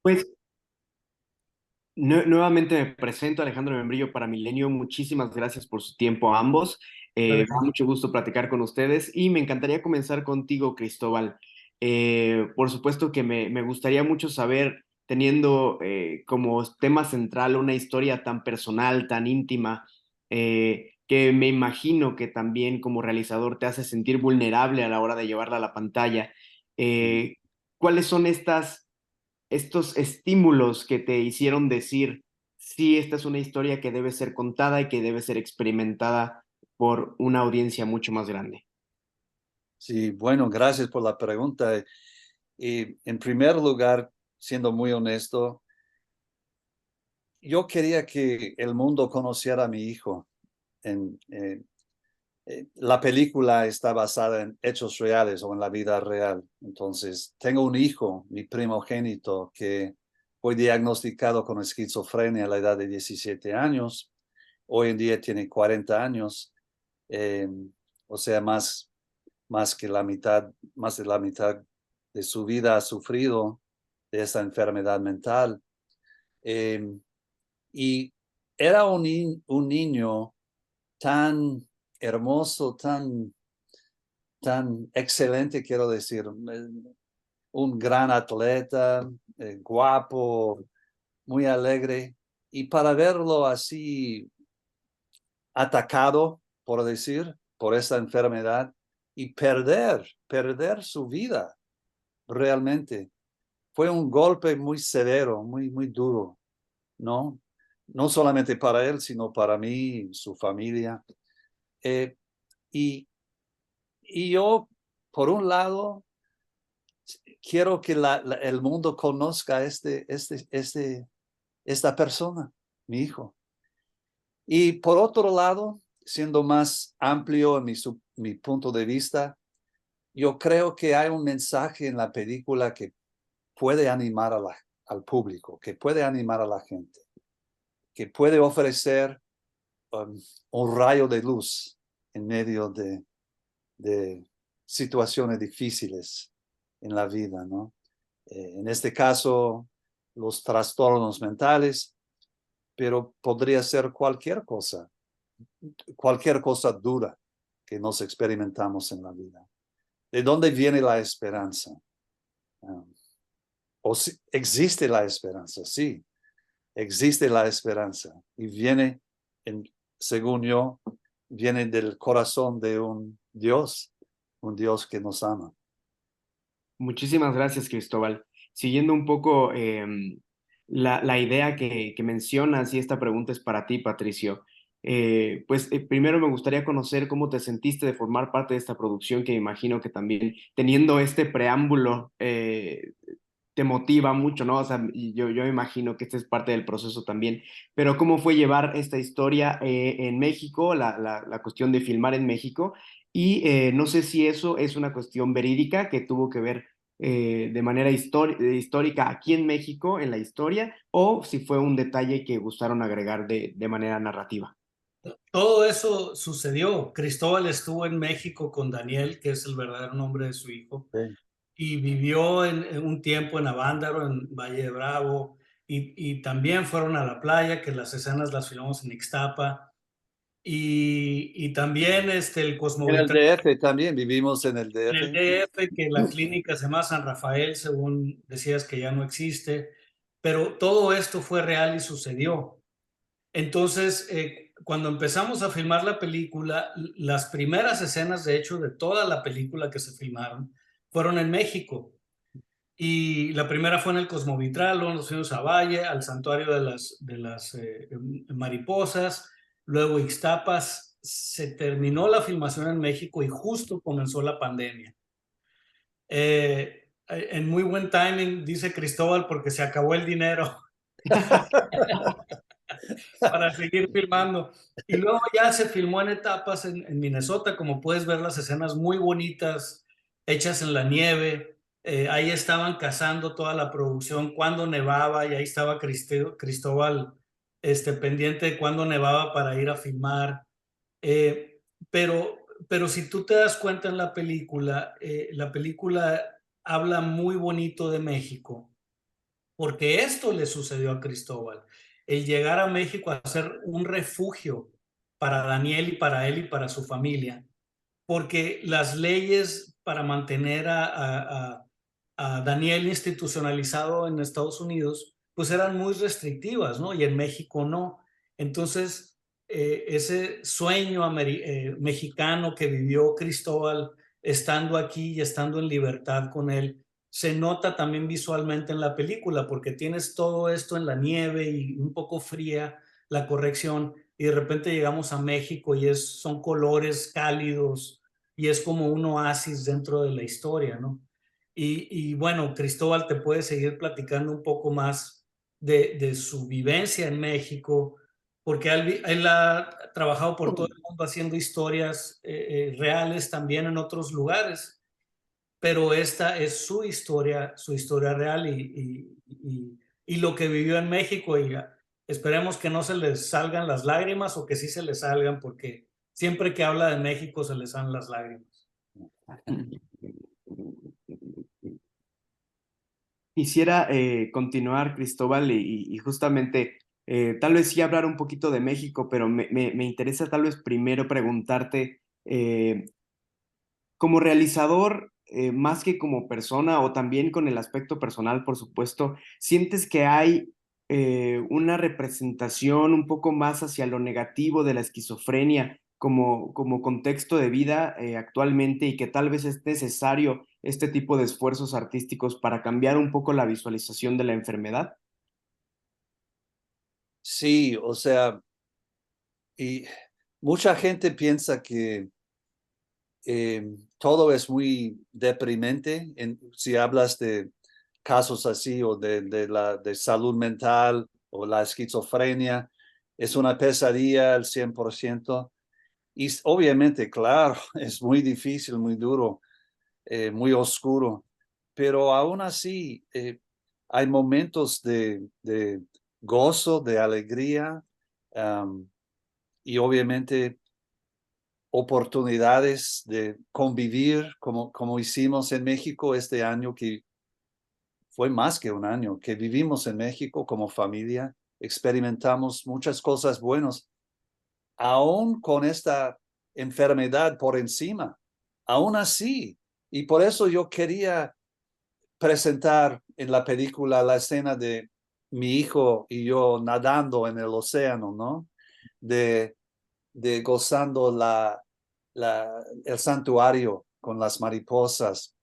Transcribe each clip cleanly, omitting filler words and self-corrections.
Pues nuevamente me presento, Alejandro Membrillo para Milenio. Muchísimas gracias por su tiempo a ambos. Me da mucho gusto platicar con ustedes y me encantaría comenzar contigo, Cristóbal. Por supuesto que me gustaría mucho saber, teniendo como tema central una historia tan personal, tan íntima, que me imagino que también como realizador te hace sentir vulnerable a la hora de llevarla a la pantalla. eh, ¿Cuáles son estos estímulos que te hicieron decir, sí, esta es una historia que debe ser contada y que debe ser experimentada por una audiencia mucho más grande? Sí, bueno, gracias por la pregunta. Y en primer lugar, siendo muy honesto, yo quería que el mundo conociera a mi hijo. La película está basada en hechos reales o en la vida real. Entonces, tengo un hijo, mi primogénito, que fue diagnosticado con esquizofrenia a la edad de 17 años. Hoy en día tiene 40 años, eh, o sea, más que la mitad, más de la mitad de su vida ha sufrido de esta enfermedad mental. Eh, y era un niño tan hermoso, tan excelente, quiero decir, un gran atleta, guapo, muy alegre. Y para verlo así atacado, por decir, por esta enfermedad y perder su vida realmente, fue un golpe muy severo, muy duro, ¿no? No solamente para él, sino para mí, su familia. Eh, y, y yo, por un lado, quiero que el mundo conozca a esta persona, mi hijo. Y por otro lado, siendo más amplio en mi punto de vista, yo creo que hay un mensaje en la película que puede animar al público, que puede animar a la gente, que puede ofrecer um, un rayo de luz en medio de situaciones difíciles en la vida, ¿no? En este caso, los trastornos mentales, pero podría ser cualquier cosa dura que nos experimentamos en la vida. ¿De dónde viene la esperanza? Um, existe la esperanza, sí, existe la esperanza y viene, en, según yo, viene del corazón de un Dios que nos ama. Muchísimas gracias, Cristóbal. Siguiendo un poco la idea que mencionas, y esta pregunta es para ti, Patricio. Primero me gustaría conocer cómo te sentiste de formar parte de esta producción, que imagino que también teniendo este preámbulo te motiva mucho, ¿no? O sea, y yo imagino que este es parte del proceso también, pero ¿cómo fue llevar esta historia en México, la cuestión de filmar en México? Y no sé si eso es una cuestión verídica que tuvo que ver de manera histórica aquí en México, en la historia, o si fue un detalle que gustaron agregar de manera narrativa. Todo eso sucedió. Cristóbal estuvo en México con Daniel, que es el verdadero nombre de su hijo, Sí. y vivió en un tiempo en Avándaro, en Valle de Bravo, y también fueron a la playa, que las escenas las filmamos en Ixtapa, y también el En el Cosmovital DF también, vivimos en el en el DF. DF, que la clínica se llama San Rafael, según decías que ya no existe, pero todo esto fue real y sucedió. Entonces, cuando empezamos a filmar la película, las primeras escenas, de hecho, de toda la película que se filmaron, fueron en México. Y la primera fue en el Cosmovitral, luego nos fuimos a Valle, al santuario de las mariposas, luego Ixtapas. Se terminó la filmación en México y justo comenzó la pandemia. En muy buen timing, dice Cristóbal, porque se acabó el dinero para seguir filmando. Y luego ya se filmó en etapas en Minnesota, como puedes ver las escenas muy bonitas, hechas en la nieve. Ahí estaban cazando toda la producción cuando nevaba y ahí estaba Cristóbal pendiente de cuando nevaba para ir a filmar. Eh, pero si tú te das cuenta en la película habla muy bonito de México porque esto le sucedió a Cristóbal. El llegar a México a ser un refugio para Daniel y para él y para su familia, porque las leyes para mantener a Daniel institucionalizado en Estados Unidos, pues eran muy restrictivas, ¿no? Y en México no. Entonces, ese sueño mexicano que vivió Cristóbal estando aquí y estando en libertad con él, se nota también visualmente en la película, porque tienes todo esto en la nieve y un poco fría la corrección, y de repente llegamos a México y son colores cálidos, y es como un oasis dentro de la historia, ¿no? Y bueno, Cristóbal te puede seguir platicando un poco más de su vivencia en México, porque él ha trabajado por todo el mundo haciendo historias reales también en otros lugares, pero esta es su historia real y lo que vivió en México, y esperemos que no se les salgan las lágrimas o que sí se les salgan, porque siempre que habla de México se les salen las lágrimas. Quisiera continuar, Cristóbal, y justamente tal vez sí hablar un poquito de México, pero me interesa tal vez primero preguntarte, como realizador, más que como persona o también con el aspecto personal, por supuesto, ¿sientes que hay una representación un poco más hacia lo negativo de la esquizofrenia como contexto de vida actualmente y que tal vez es necesario este tipo de esfuerzos artísticos para cambiar un poco la visualización de la enfermedad? Sí, o sea, y mucha gente piensa que todo es muy deprimente si hablas de casos así o de salud mental o la esquizofrenia. Es una pesadilla al 100%. Y obviamente, claro, es muy difícil, muy duro, muy oscuro, pero aún así hay momentos de gozo, de alegría, um, y obviamente oportunidades de convivir como hicimos en México este año, que fue más que un año, que vivimos en México como familia, experimentamos muchas cosas buenas, aún con esta enfermedad por encima, aún así. Y por eso yo quería presentar en la película la escena de mi hijo y yo nadando en el océano, ¿no? De, de gozando el santuario con las mariposas.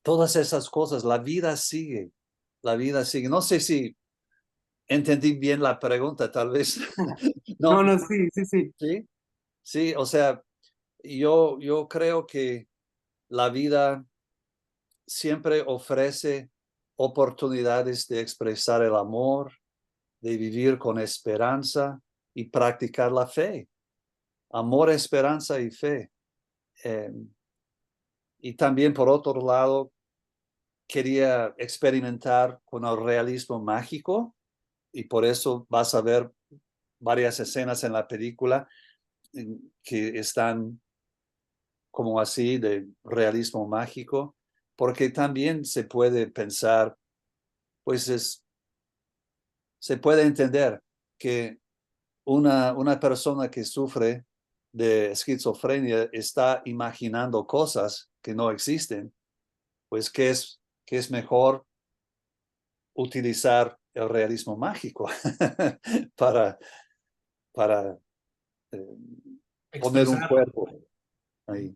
Todas esas cosas, la vida sigue, la vida sigue. No sé si entendí bien la pregunta, tal vez. No, No, no, sí, sí, sí. sí, sí, o sea, yo creo que la vida siempre ofrece oportunidades de expresar el amor, de vivir con esperanza y practicar la fe. Amor, esperanza y fe. Eh, y también, por otro lado, quería experimentar con el realismo mágico y por eso vas a ver varias escenas en la película que están como así de realismo mágico, porque también se puede pensar, pues se puede entender que una persona que sufre de esquizofrenia está imaginando cosas que no existen, pues que es mejor utilizar el realismo mágico para, para eh, poner un Expresar. cuerpo ahí.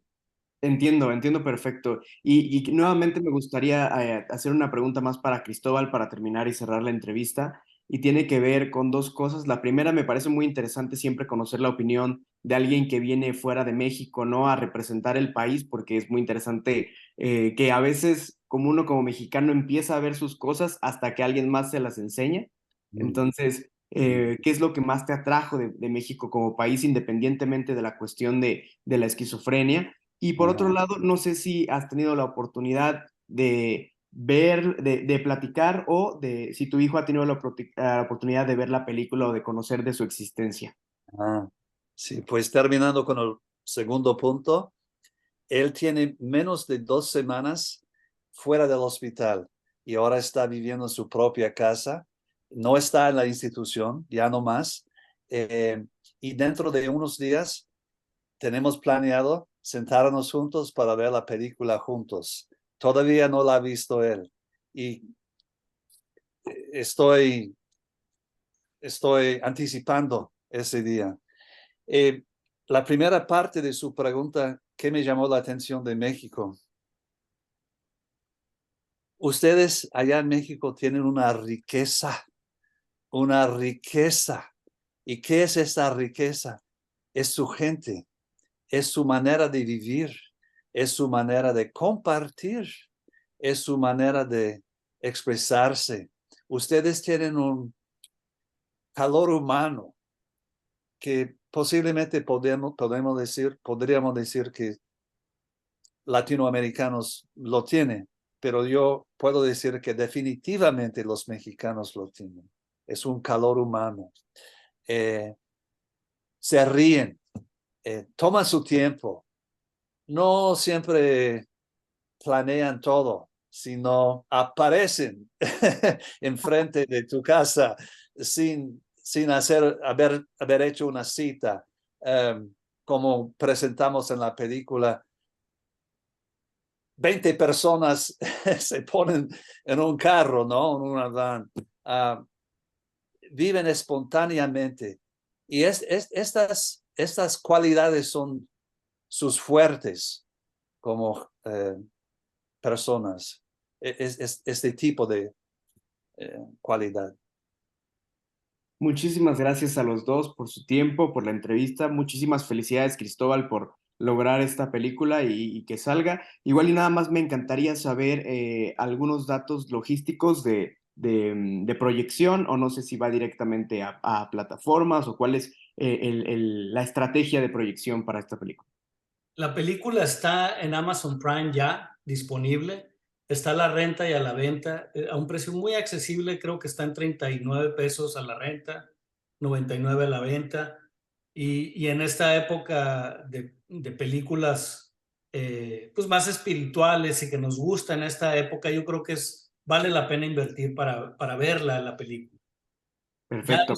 Entiendo, entiendo perfecto. Y nuevamente me gustaría hacer una pregunta más para Cristóbal para terminar y cerrar la entrevista. Y tiene que ver con dos cosas. La primera, me parece muy interesante siempre conocer la opinión de alguien que viene fuera de México, ¿no? A representar el país, porque es muy interesante que a veces, como uno como mexicano empieza a ver sus cosas hasta que alguien más se las enseña. Mm. Entonces, ¿qué es lo que más te atrajo de México como país, independientemente de la cuestión de la esquizofrenia? Y por otro Ajá. lado, no sé si has tenido la oportunidad de ver, de platicar o de si tu hijo ha tenido la oportunidad de ver la película o de conocer de su existencia. Ah, sí, pues terminando con el segundo punto, él tiene menos de 2 semanas fuera del hospital. y ahora está viviendo en su propia casa. No está en la institución, ya no más. Y dentro de unos días tenemos planeado sentarnos juntos para ver la película juntos. Todavía no la ha visto él. Y estoy anticipando ese día. La primera parte de su pregunta, ¿qué me llamó la atención de México? Ustedes allá en México tienen una riqueza. ¿Y qué es esa riqueza? Es su gente, es su manera de vivir, es su manera de compartir, es su manera de expresarse. Ustedes tienen un calor humano que posiblemente podríamos decir que latinoamericanos lo tienen, pero yo puedo decir que definitivamente los mexicanos lo tienen. Es un calor humano. Se ríen, toman su tiempo, no siempre planean todo, sino aparecen enfrente de tu casa sin haber hecho una cita, como presentamos en la película. 20 personas se ponen en un carro, ¿no? En una van. Viven espontáneamente. Y estas cualidades son sus fuertes como personas. Este tipo de cualidad. Muchísimas gracias a los dos por su tiempo, por la entrevista. Muchísimas felicidades, Cristóbal, por lograr esta película y que salga. Igual y nada más me encantaría saber algunos datos logísticos de proyección, o no sé si va directamente a plataformas, o cuál es la estrategia de proyección para esta película. La película está en Amazon Prime ya disponible. Está a la renta y a la venta a un precio muy accesible. Creo que está en 39 pesos a la renta, 99 a la venta. Y en esta época de películas pues más espirituales y que nos gusta en esta época, yo creo que vale la pena invertir para verla la película. Perfecto.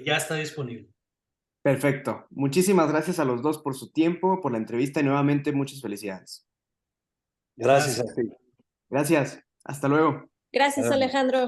Ya está disponible. Perfecto. Muchísimas gracias a los dos por su tiempo, por la entrevista y nuevamente muchas felicidades. Gracias a ti. Gracias. Hasta luego. Gracias, Alejandro.